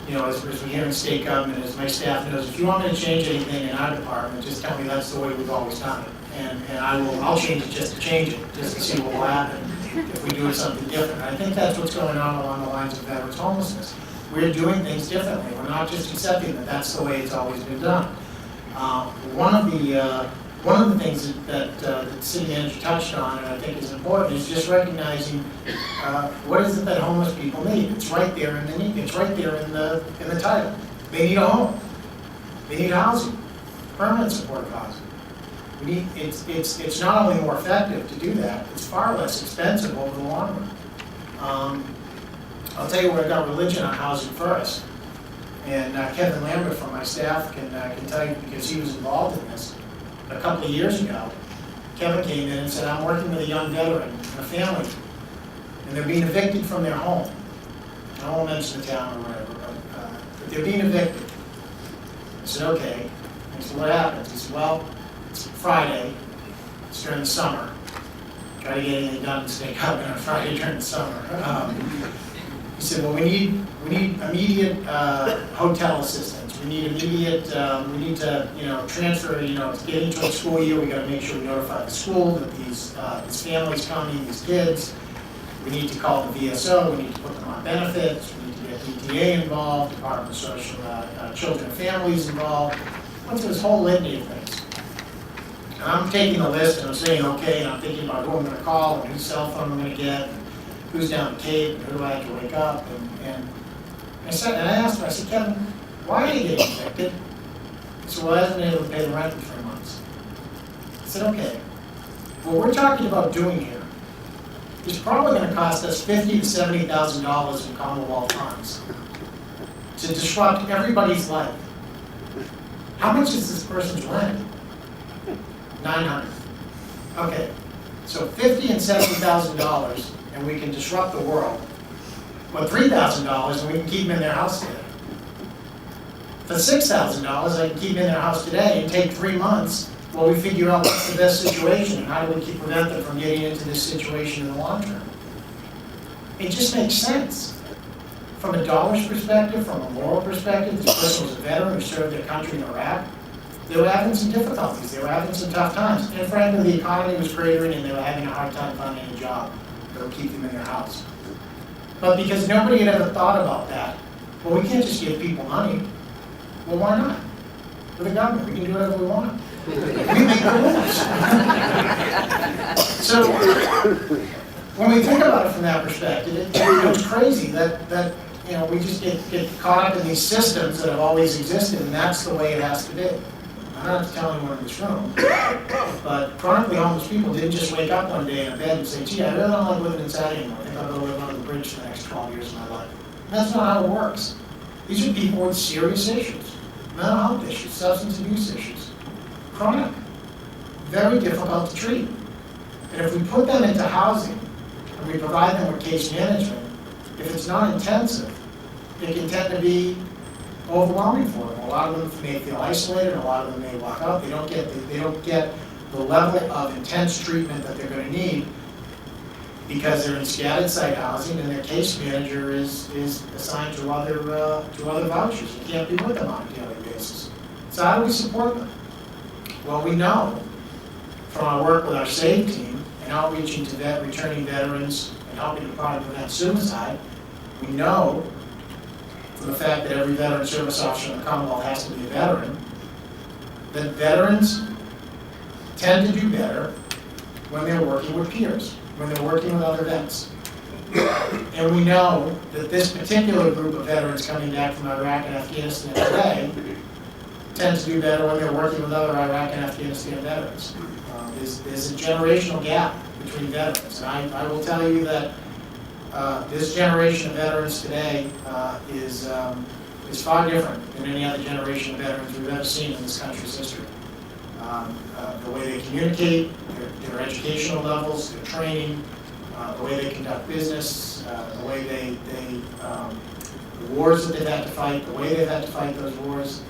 as we're here in state government, as my staff knows, if you want me to change anything in our department, just tell me that's the way we've always done it. And I'll change it just to change it, just to see what will happen if we do something different. I think that's what's going on along the lines of veterans homelessness. We're doing things differently. We're not just accepting that that's the way it's always been done. One of the things that the city manager touched on, and I think is important, is just recognizing what is it that homeless people need. It's right there in the need. It's right there in the title. They need a home. They need housing, permanent supportive housing. It's not only more effective to do that, it's far less expensive over the long run. I'll tell you where I got religion on housing first. And Kevin Lambert from my staff can tell you, because he was involved in this. A couple of years ago, Kevin came in and said, I'm working with a young veteran and a family, and they're being evicted from their home. I won't mention the town or whatever, but they're being evicted. I said, okay. I said, what happens? He said, well, it's Friday, it's during the summer. Try to get anything done in state government on Friday during the summer. He said, well, we need immediate hotel assistance. We need immediate, we need to, transfer, it's getting to a school year, we gotta make sure we notify the school that these families coming, these kids. We need to call the VSO, we need to put them on benefits, we need to get DTA involved, Department of Social, Children and Families involved. What's this whole litany of things? And I'm taking the list and I'm saying, okay, and I'm thinking about who I'm gonna call and whose cell phone I'm gonna get, and who's down the Cape, and who do I have to wake up, and I asked him, I said, Kevin, why are you getting evicted? He said, well, I haven't been able to pay the rent in 3 months. I said, okay. What we're talking about doing here is probably going to cost us $50,000 to $70,000 in Commonwealth funds to disrupt everybody's life. How much is this person's rent? $900. Okay, so $50,000 and $70,000, and we can disrupt the world. But $3,000, and we can keep them in their house today. For $6,000, I can keep them in their house today and take 3 months while we figure out what's the best situation and how do we prevent them from getting into this situation in the long term. It just makes sense. From a dollars perspective, from a moral perspective, this person was a veteran who served their country in Iraq. They were having some difficulties. They were having some tough times. And frankly, the economy was cratering and they were having a hard time finding a job that would keep them in their house. But because nobody had ever thought about that, well, we can't just give people money. Well, why not? We're the government. We can do whatever we want. We make the rules. So, when we think about it from that perspective, it's crazy that we just get caught up in these systems that have always existed, and that's the way it has to be. I'm not telling anyone in this room, but chronically homeless people didn't just wake up one day in a bed and say, gee, I really don't like living inside anymore. I think I'll go live under the bridge for the next 12 years of my life. That's not how it works. These are people with serious issues, mental health issues, substance abuse issues, chronic, very difficult to treat. And if we put them into housing and we provide them with case management, if it's not intensive, it can tend to be overwhelming for them. A lot of them may feel isolated, a lot of them may walk out. They don't get the level of intense treatment that they're going to need because they're in scattered site housing and their case manager is assigned to other vouchers. You can't be with them on a daily basis. So how do we support them? Well, we know from our work with our SAVE team and outreaching to returning veterans and helping to prevent suicide, we know from the fact that every veteran service officer in the Commonwealth has to be a veteran, that veterans tend to do better when they're working with peers, when they're working with other vets. And we know that this particular group of veterans coming back from Iraq and Afghanistan today tend to do better when they're working with other Iraq and Afghanistan veterans. There's a generational gap between veterans. And I will tell you that this generation of veterans today is far different than any other generation of veterans we've ever seen in this country's history. The way they communicate, their educational levels, their training, the way they conduct business, the way the wars that they've had to fight, the way they've had to fight those wars,